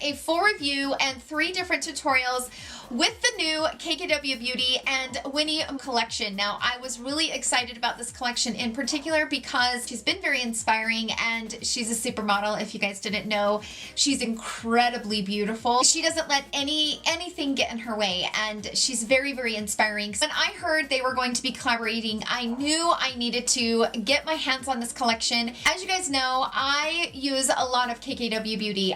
a full review and 3 different tutorials with the new KKW Beauty and Winnie collection. Now, I was really excited about this collection in particular because she's been very inspiring and she's a supermodel. If you guys didn't know, she's incredibly beautiful. She doesn't let anything get in her way, and she's very, very inspiring. When I heard they were going to be collaborating, I knew I needed to get my hands on this collection. As you guys know, I use a lot of KKW Beauty.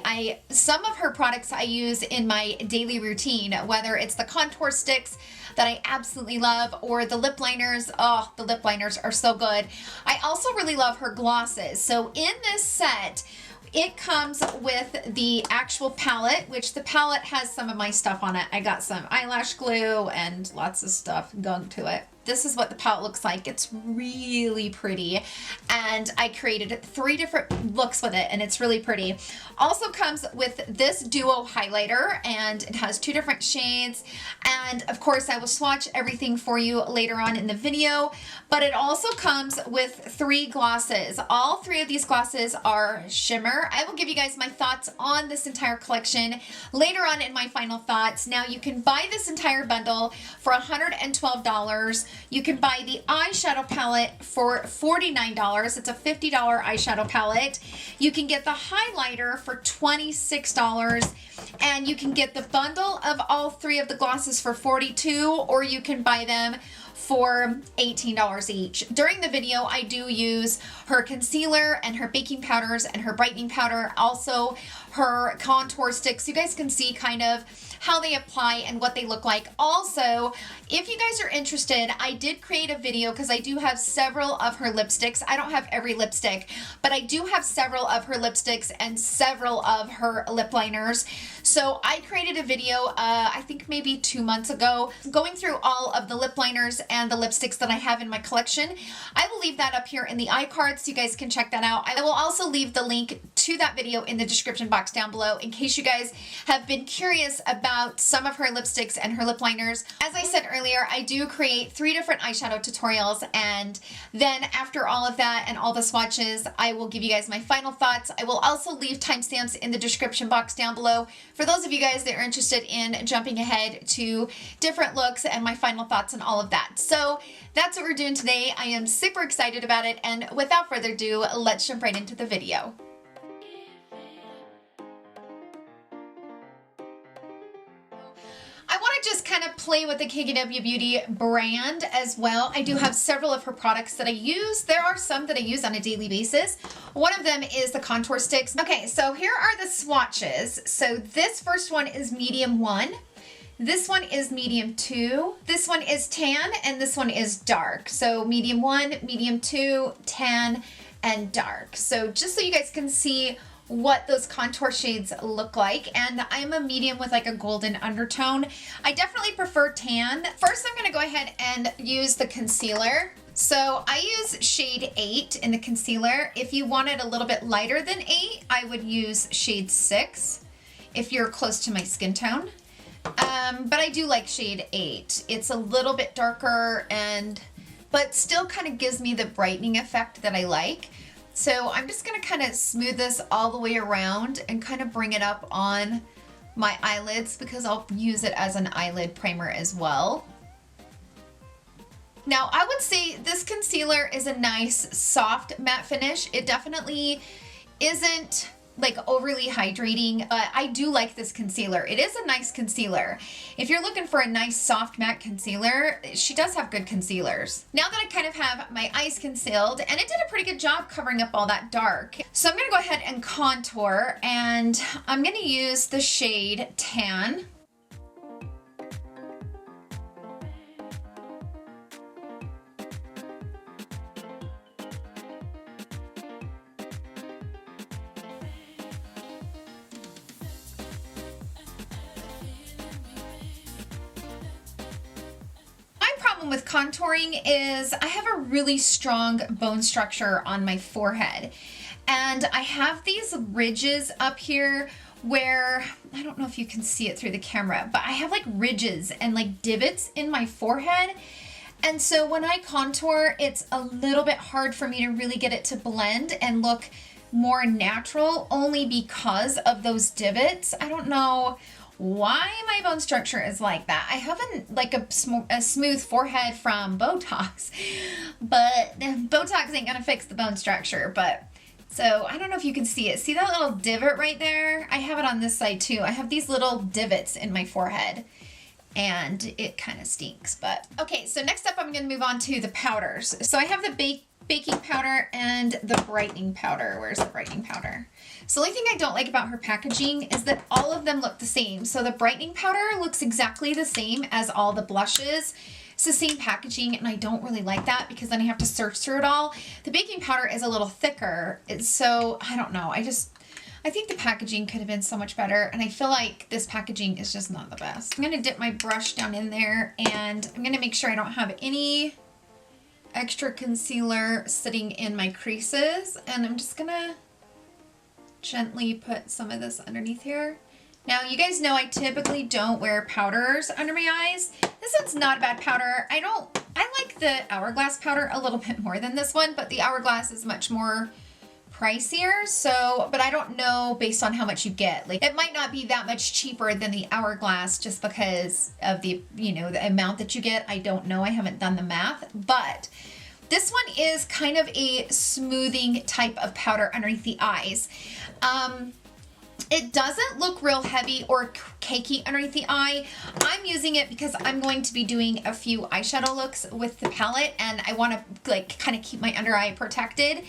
Some of her products I use in my daily routine, whether it's the contour sticks that I absolutely love or the lip liners. Oh, the lip liners are so good. I also really love her glosses. So in this set, it comes with the actual palette, which the palette has some of my stuff on it. I got some eyelash glue and lots of stuff gunk to it. This is what the palette looks like. It's really pretty, and I created 3 different looks with it, and it's really pretty. Also comes with this duo highlighter, and it has 2 different shades, and of course I will swatch everything for you later on in the video, but it also comes with 3 glosses. All 3 of these glosses are shimmer. I will give you guys my thoughts on this entire collection later on in my final thoughts. Now, you can buy this entire bundle for $112. You can buy the eyeshadow palette for $49. It's a $50 eyeshadow palette. You can get the highlighter for $26. And you can get the bundle of all 3 of the glosses for $42, or you can buy them for $18 each. During the video, I do use her concealer and her baking powders and her brightening powder, also her contour sticks. You guys can see kind of how they apply and what they look like. Also, if you guys are interested, I did create a video because I do have several of her lipsticks. I don't have every lipstick, but I do have several of her lipsticks and several of her lip liners. So I created a video, I think maybe 2 months ago, going through all of the lip liners and the lipsticks that I have in my collection. I will leave that up here in the iCard so you guys can check that out. I will also leave the link to that video in the description box down below in case you guys have been curious about some of her lipsticks and her lip liners. As I said earlier, I do create 3 different eyeshadow tutorials, and then after all of that and all the swatches, I will give you guys my final thoughts. I will also leave timestamps in the description box down below for those of you guys that are interested in jumping ahead to different looks and my final thoughts and all of that. So that's what we're doing today. I am super excited about it, and without further ado, let's jump right into the video. I want to just kind of play with the KKW Beauty brand as well. I do have several of her products that I use. There are some that I use on a daily basis. One of them is the contour sticks. Okay, so here are the swatches. So this first one is medium 1. This one is medium 2. This one is tan, and this one is dark. So medium 1, medium 2, tan, and dark. So just so you guys can see what those contour shades look like, and I'm a medium with like a golden undertone. I definitely prefer tan. First, I'm gonna go ahead and use the concealer. So I use shade 8 in the concealer. If you wanted a little bit lighter than 8, I would use shade 6 if you're close to my skin tone. But I do like shade 8. It's a little bit darker, but still kind of gives me the brightening effect that I like. So I'm just going to kind of smooth this all the way around and kind of bring it up on my eyelids because I'll use it as an eyelid primer as well. Now, I would say this concealer is a nice soft matte finish. It definitely isn't like overly hydrating, but I do like this concealer. It is a nice concealer. If you're looking for a nice soft matte concealer, she does have good concealers. Now that I kind of have my eyes concealed, and it did a pretty good job covering up all that dark, so I'm gonna go ahead and contour, and I'm gonna use the shade Tan. With contouring is I have a really strong bone structure on my forehead, and I have these ridges up here where, I don't know if you can see it through the camera, but I have like ridges and like divots in my forehead, and so when I contour, it's a little bit hard for me to really get it to blend and look more natural only because of those divots. I don't know why my bone structure is like that. I haven't like a smooth forehead from Botox, but Botox ain't gonna fix the bone structure. But so I don't know if you can see it. See that little divot right there? I have it on this side too. I have these little divots in my forehead and it kind of stinks. But okay, so next up I'm gonna move on to the powders. So I have the baking powder and the brightening powder. Where's the brightening powder? So the only thing I don't like about her packaging is that all of them look the same. So the brightening powder looks exactly the same as all the blushes. It's the same packaging and I don't really like that because then I have to search through it all. The baking powder is a little thicker. So I don't know. I think the packaging could have been so much better and I feel like this packaging is just not the best. I'm going to dip my brush down in there and I'm going to make sure I don't have any extra concealer sitting in my creases, and I'm just gonna gently put some of this underneath here. Now you guys know I typically don't wear powders under my eyes. This one's not a bad powder. I like the Hourglass powder a little bit more than this one, but the Hourglass is much more pricier, so, but I don't know based on how much you get. Like, it might not be that much cheaper than the Hourglass just because of the, you know, the amount that you get. I don't know. I haven't done the math, but this one is kind of a smoothing type of powder underneath the eyes. It doesn't look real heavy or cakey underneath the eye. I'm using it because I'm going to be doing a few eyeshadow looks with the palette and I want to like kind of keep my under eye protected.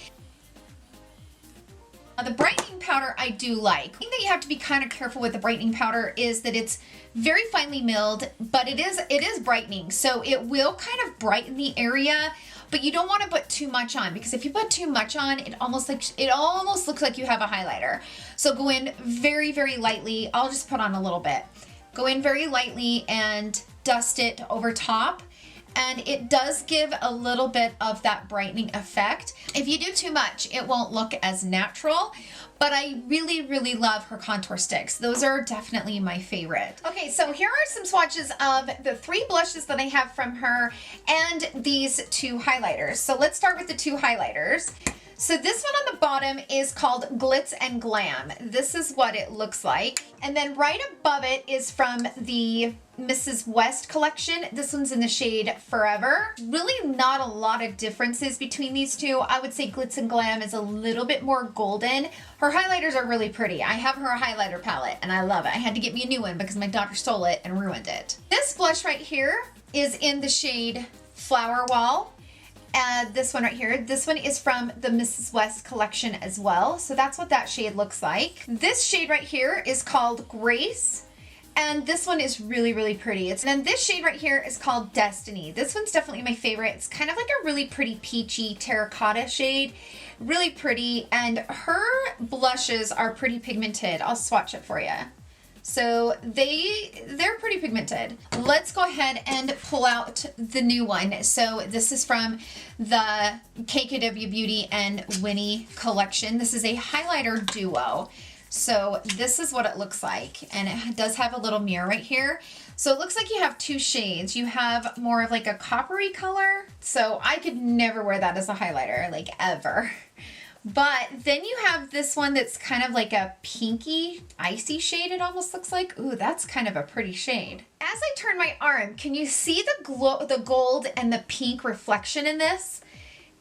The brightening powder I do like. The thing that you have to be kind of careful with the brightening powder is that it's very finely milled, but it is brightening. So it will kind of brighten the area, but you don't want to put too much on because if you put too much on, it almost looks like you have a highlighter. So go in very, very lightly. I'll just put on a little bit. Go in very lightly and dust it over top. And it does give a little bit of that brightening effect. If you do too much, it won't look as natural, but I really, really love her contour sticks. Those are definitely my favorite. Okay, so here are some swatches of the 3 blushes that I have from her and these 2 highlighters. So let's start with the 2 highlighters. So this one on the bottom is called Glitz and Glam. This is what it looks like. And then right above it is from the Mrs. West collection. This one's in the shade Forever. Really not a lot of differences between these two. I would say Glitz and Glam is a little bit more golden. Her highlighters are really pretty. I have her highlighter palette and I love it. I had to get me a new one because my daughter stole it and ruined it. This blush right here is in the shade Flower Wall. This one right here, this one is from the Mrs. West collection as well. So that's what that shade looks like. This shade right here is called Grace. And this one is really, really pretty. And then this shade right here is called Destiny. This one's definitely my favorite. It's kind of like a really pretty peachy terracotta shade. Really pretty. And her blushes are pretty pigmented. I'll swatch it for you. So they're pretty pigmented. Let's go ahead and pull out the new one. So this is from the KKW Beauty and Winnie collection. This is a highlighter duo. So this is what it looks like. And it does have a little mirror right here. So it looks like you have 2 shades. You have more of like a coppery color. So I could never wear that as a highlighter, like ever. But then you have this one that's kind of like a pinky, icy shade, it almost looks like. Ooh, that's kind of a pretty shade. As I turn my arm, can you see the gold and the pink reflection in this?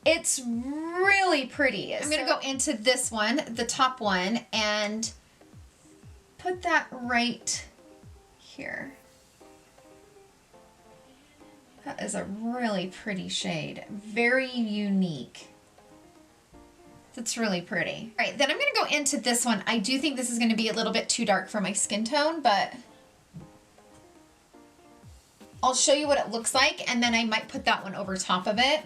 It's really pretty. I'm gonna go into this one, the top one, and put that right here. That is a really pretty shade. Very unique. That's really pretty. All right, then I'm gonna go into this one. I do think this is gonna be a little bit too dark for my skin tone, but I'll show you what it looks like, and then I might put that one over top of it.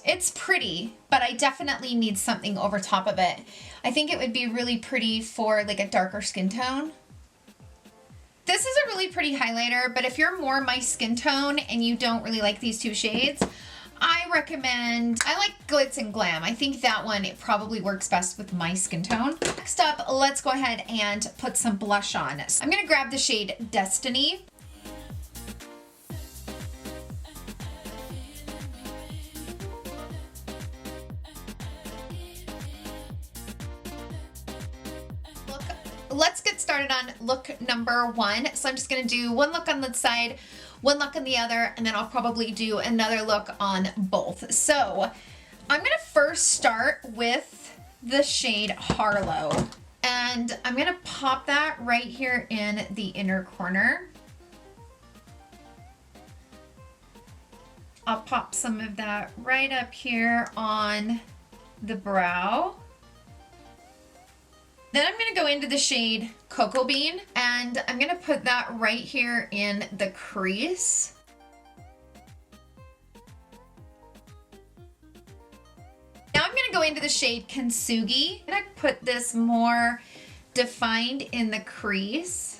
It's pretty, but I definitely need something over top of it. I think it would be really pretty for like a darker skin tone. This is a really pretty highlighter, but if you're more my skin tone and you don't really like these 2 shades, I like Glitz and Glam. I think that one, it probably works best with my skin tone. Next up, let's go ahead and put some blush on. So I'm gonna grab the shade Destiny. let's get started on look number 1. So I'm just gonna do one look on the side, one look on the other, and then I'll probably do another look on both. So I'm gonna first start with the shade Harlow, and I'm gonna pop that right here in the inner corner. I'll pop some of that right up here on the brow. Then I'm gonna go into the shade Cocoa Bean, and I'm gonna put that right here in the crease. Now I'm gonna go into the shade Kintsugi. I'm gonna put this more defined in the crease.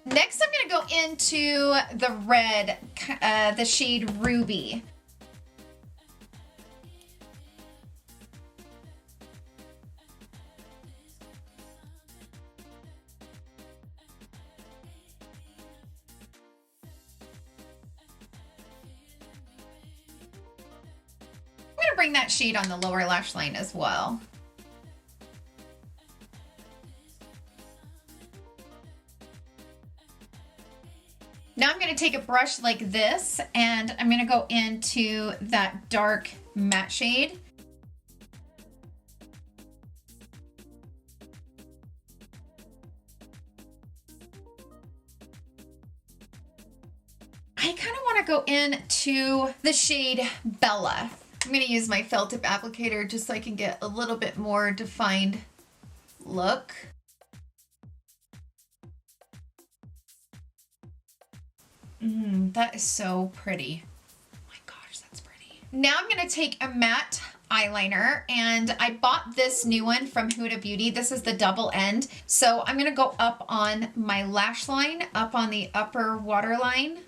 Next, I'm gonna go into the red, the shade Ruby. I'm gonna bring that shade on the lower lash line as well. Now I'm going to take a brush like this, and I'm going to go into that dark matte shade. I kind of want to go into the shade Bella. I'm going to use my felt tip applicator just so I can get a little bit more defined look. That is so pretty. Oh my gosh, that's pretty. Now I'm gonna take a matte eyeliner, and I bought this new one from Huda Beauty. This is the double end. So I'm gonna go up on my lash line, up on the upper waterline,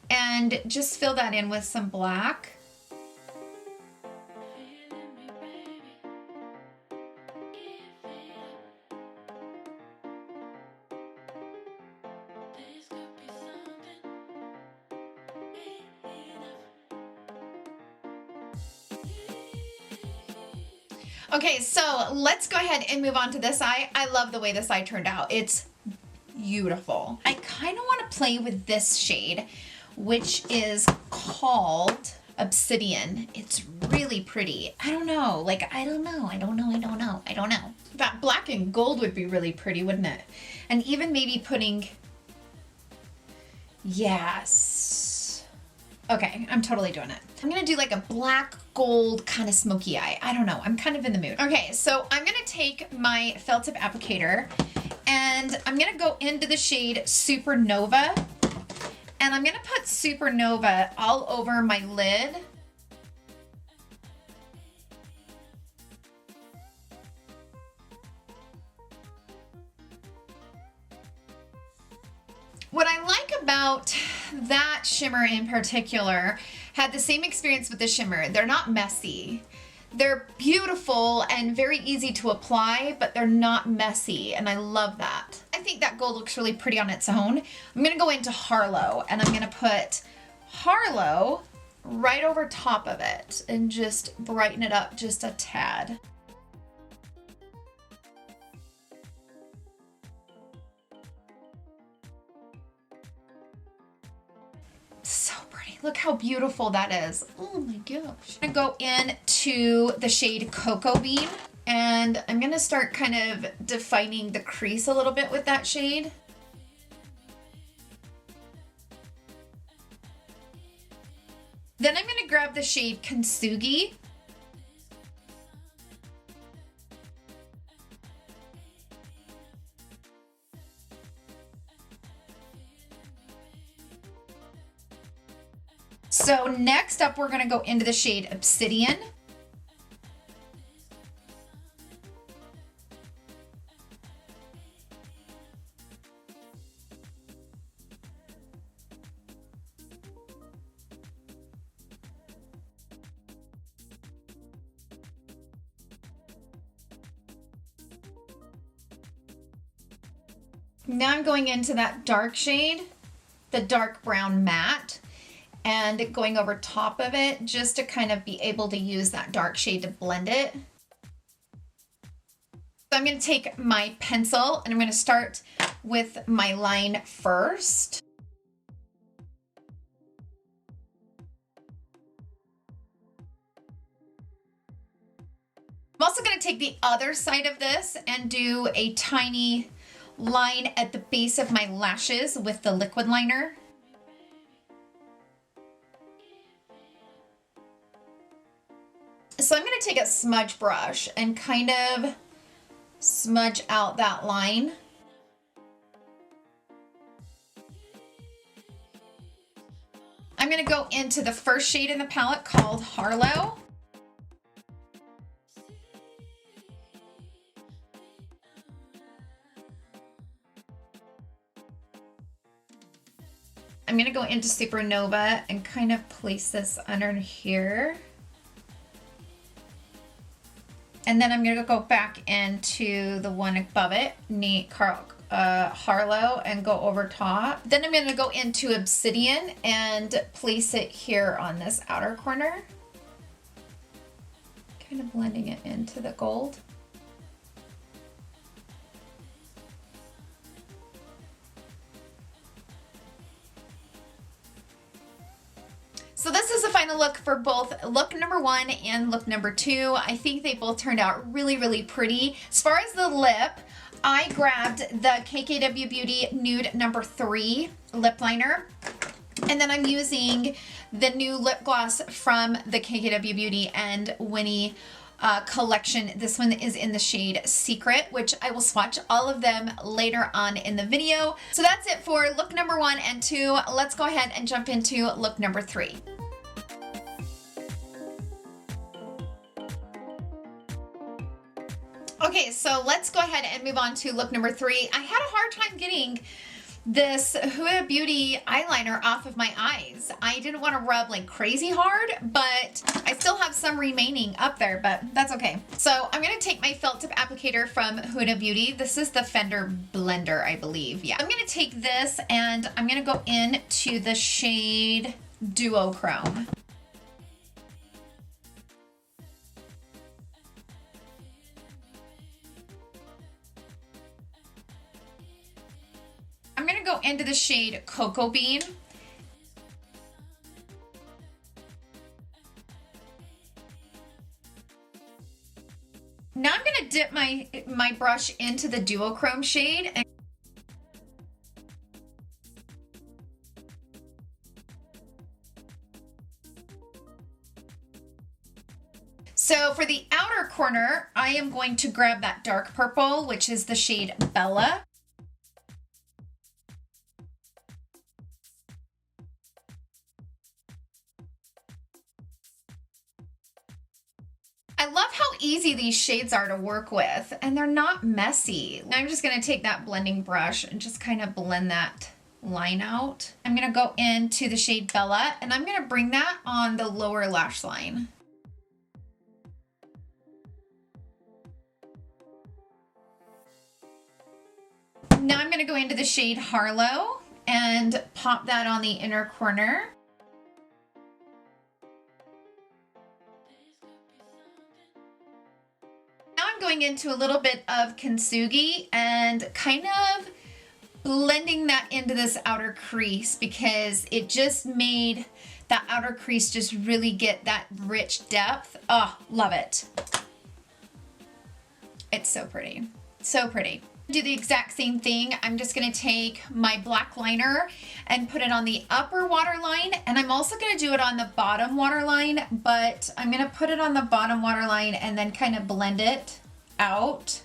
and just fill that in with some black. Okay, so let's go ahead and move on to this eye. I love the way this eye turned out. It's beautiful. I kind of want to play with this shade, which is called Obsidian. It's really pretty. I don't know. I don't know. That black and gold would be really pretty, wouldn't it? And even maybe putting... Yes. Okay, I'm totally doing it. I'm gonna do like a black gold kind of smoky eye. I don't know, I'm kind of in the mood. Okay, so I'm gonna take my felt tip applicator, and I'm gonna go into the shade Supernova, and I'm gonna put Supernova all over my lid. What I like about that shimmer in particular, had the same experience with the shimmer. They're not messy. They're beautiful and very easy to apply, but they're not messy, and I love that. I think that gold looks really pretty on its own. I'm gonna go into Harlow, and I'm gonna put Harlow right over top of it and just brighten it up just a tad. So pretty. Look how beautiful that is. Oh my gosh. I'm gonna go into the shade Cocoa Bean, and I'm gonna start kind of defining the crease a little bit with that shade. Then I'm gonna grab the shade Kintsugi. So next up, we're gonna go into the shade Obsidian. Now I'm going into that dark shade, the dark brown matte, and going over top of it just to kind of be able to use that dark shade to blend it. So I'm going to take my pencil and I'm going to start with my line first. I'm also going to take the other side of this and do a tiny line at the base of my lashes with the liquid liner. So I'm going to take a smudge brush and kind of smudge out that line. I'm going to go into the first shade in the palette called Harlow. I'm going to go into Supernova and kind of place this under here. And then I'm going to go back into the one above it, Harlow, and go over top. Then I'm going to go into Obsidian and place it here on this outer corner. Kind of blending it into the gold. So this is the final look for both look number 1 and look number 2. I think they both turned out really, really pretty. As far as the lip, I grabbed the KKW Beauty Nude number 3 lip liner. And then I'm using the new lip gloss from the KKW Beauty and Winnie collection. This one is in the shade Secret, which I will swatch all of them later on in the video. So that's it for look number 1 and 2. Let's go ahead and jump into look number 3. Okay, so let's go ahead and move on to look number 3. I had a hard time getting this Huda Beauty eyeliner off of my eyes. I didn't want to rub like crazy hard, but I still have some remaining up there, but that's okay. So I'm going to take my felt tip applicator from Huda Beauty. This is the Fender Blender, I believe. Yeah. I'm going to take this and I'm going to go into the shade Duochrome. I'm going to go into the shade Cocoa Bean. Now I'm going to dip my brush into the Duochrome shade. So for the outer corner, I am going to grab that dark purple, which is the shade Bella. I love how easy these shades are to work with, and they're not messy. I'm just going to take that blending brush and just kind of blend that line out. I'm going to go into the shade Bella, and I'm going to bring that on the lower lash line. Now I'm going to go into the shade Harlow and pop that on the inner corner. I'm going into a little bit of Kintsugi and kind of blending that into this outer crease because it just made that outer crease just really get that rich depth. Oh, love it. It's so pretty. So pretty. Do the exact same thing. I'm just going to take my black liner and put it on the upper waterline, and I'm also going to do it on the bottom waterline, but I'm going to put it on the bottom waterline and then kind of blend it out.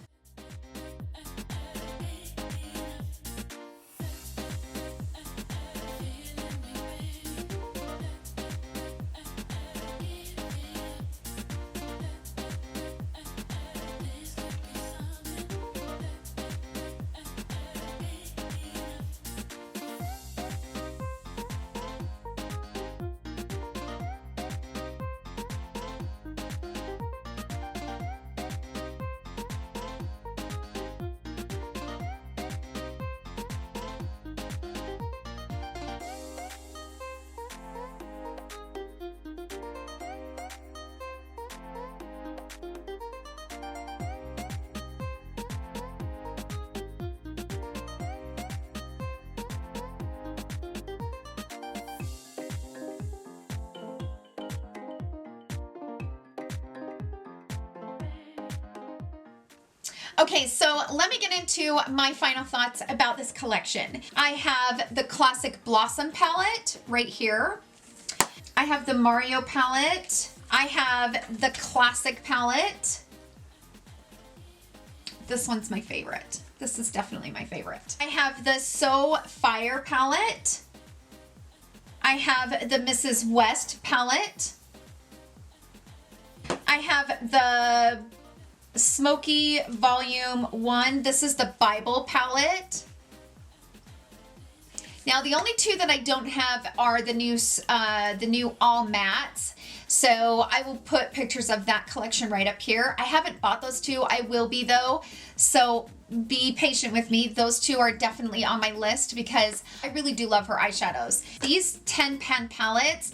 Okay, so let me get into my final thoughts about this collection. I have the Classic Blossom palette right here. I have the Mario palette. I have the Classic palette. This one's my favorite. This is definitely my favorite. I have the So Fire palette. I have the Mrs. West palette. I have the Smoky Volume 1. This is the Bible palette. Now, the only two that I don't have are the new all mattes. So I will put pictures of that collection right up here. I haven't bought those two. I will be though. So be patient with me. Those two are definitely on my list because I really do love her eyeshadows. These 10 pan palettes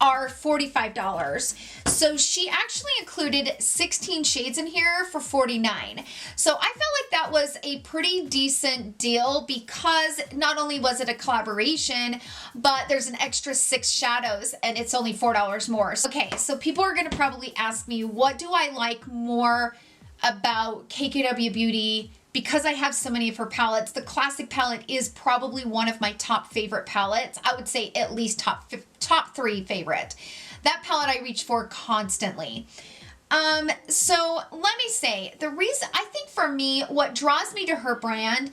are $45. So she actually included 16 shades in here for $49. So I felt like that was a pretty decent deal because not only was it a collaboration, but there's an extra 6 shadows and it's only $4 more. Okay, so people are gonna probably ask me, what do I like more about KKW Beauty? Because I have so many of her palettes, the Classic palette is probably one of my top favorite palettes. I would say at least top 3 favorite. That palette I reach for constantly. So let me say, the reason, I think for me, what draws me to her brand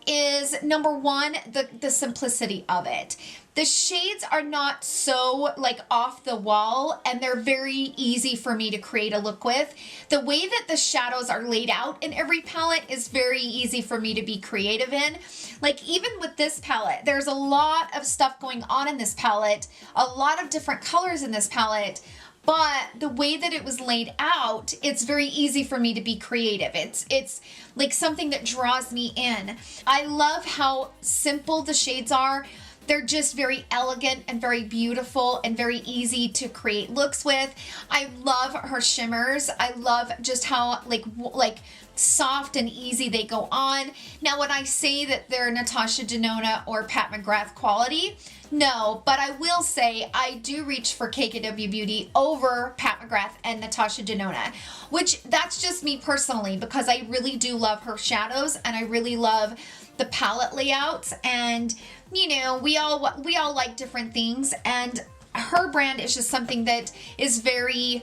is number one, the simplicity of it. The shades are not so like off the wall and they're very easy for me to create a look with. The way that the shadows are laid out in every palette is very easy for me to be creative in. Like even with this palette, there's a lot of stuff going on in this palette, a lot of different colors in this palette, but the way that it was laid out, it's very easy for me to be creative. It's like something that draws me in. I love how simple the shades are. They're just very elegant and very beautiful and very easy to create looks with. I love her shimmers. I love just how like soft and easy they go on. Now, when I say that they're Natasha Denona or Pat McGrath quality, no, but I will say I do reach for KKW Beauty over Pat McGrath and Natasha Denona, which that's just me personally because I really do love her shadows and I really love the palette layouts, and you know, we all like different things, and her brand is just something that is very,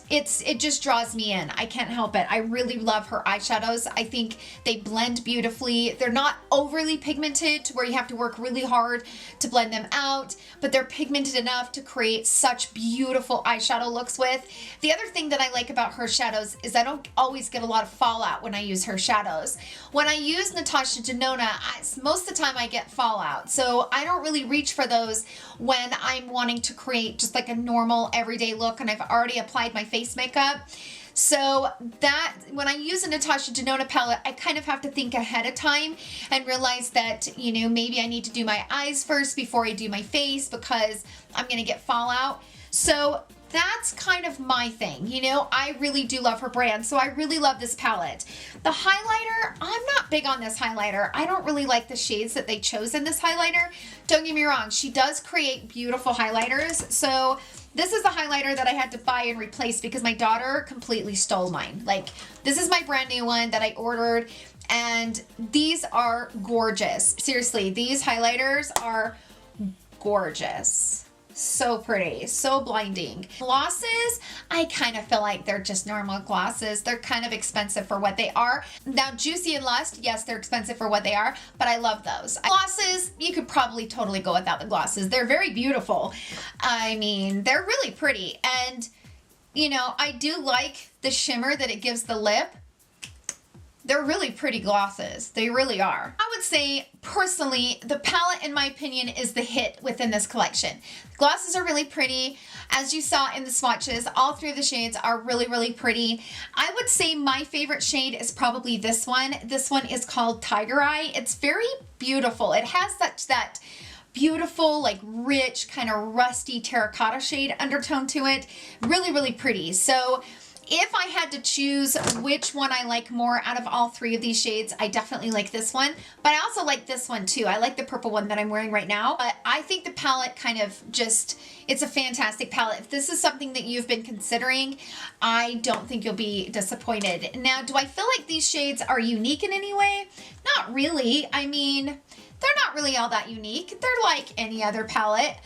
it just draws me in. I can't help it. I really love her eyeshadows. I think they blend beautifully. They're not overly pigmented to where you have to work really hard to blend them out, but they're pigmented enough to create such beautiful eyeshadow looks with. The other thing that I like about her shadows is I don't always get a lot of fallout when I use her shadows. When I use Natasha Denona, most of the time I get fallout. So I don't really reach for those when I'm wanting to create just like a normal everyday look and I've already applied my face makeup. So that when I use a Natasha Denona palette, I kind of have to think ahead of time and realize that, you know, maybe I need to do my eyes first before I do my face because I'm going to get fallout. So that's kind of my thing. You know, I really do love her brand. So I really love this palette. The highlighter, I'm not big on this highlighter. I don't really like the shades that they chose in this highlighter. Don't get me wrong. She does create beautiful highlighters. So this is the highlighter that I had to buy and replace because my daughter completely stole mine. Like, this is my brand new one that I ordered, and these are gorgeous. Seriously, these highlighters are gorgeous. So pretty, so blinding. Glosses, I kind of feel like they're just normal glosses. They're kind of expensive for what they are. Now, Juicy and Lust, yes, they're expensive for what they are, but I love those. Glosses, you could probably totally go without the glosses. They're very beautiful. I mean, they're really pretty. And, you know, I do like the shimmer that it gives the lip. They're really pretty glosses. They really are. I would say, personally, the palette, in my opinion, is the hit within this collection. The glosses are really pretty. As you saw in the swatches, all 3 of the shades are really, really pretty. I would say my favorite shade is probably this one. This one is called Tiger Eye. It's very beautiful. It has that beautiful, like rich, kind of rusty terracotta shade undertone to it. Really, really pretty. So if I had to choose which one I like more out of all three of these shades, I definitely like this one, but I also like this one too. I like the purple one that I'm wearing right now, but I think the palette kind of just, it's a fantastic palette. If this is something that you've been considering, I don't think you'll be disappointed. Now, do I feel like these shades are unique in any way? Not really. I mean, they're not really all that unique. They're like any other palette.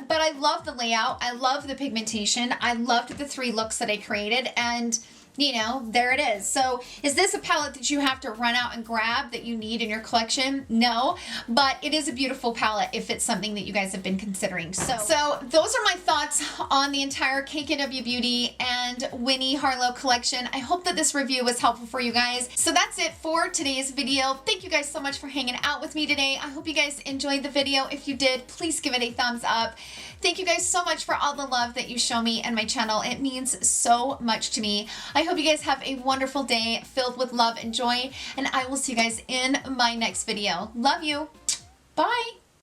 But I love the layout. I love the pigmentation. I loved the three looks that I created, and you know, there it is. So is this a palette that you have to run out and grab that you need in your collection? No, but it is a beautiful palette if it's something that you guys have been considering. So those are my thoughts on the entire KKW Beauty and Winnie Harlow collection. I hope that this review was helpful for you guys. So that's it for today's video. Thank you guys so much for hanging out with me today. I hope you guys enjoyed the video. If you did, please give it a thumbs up. Thank you guys so much for all the love that you show me and my channel. It means so much to me. I hope you guys have a wonderful day filled with love and joy, and I will see you guys in my next video. Love you. Bye.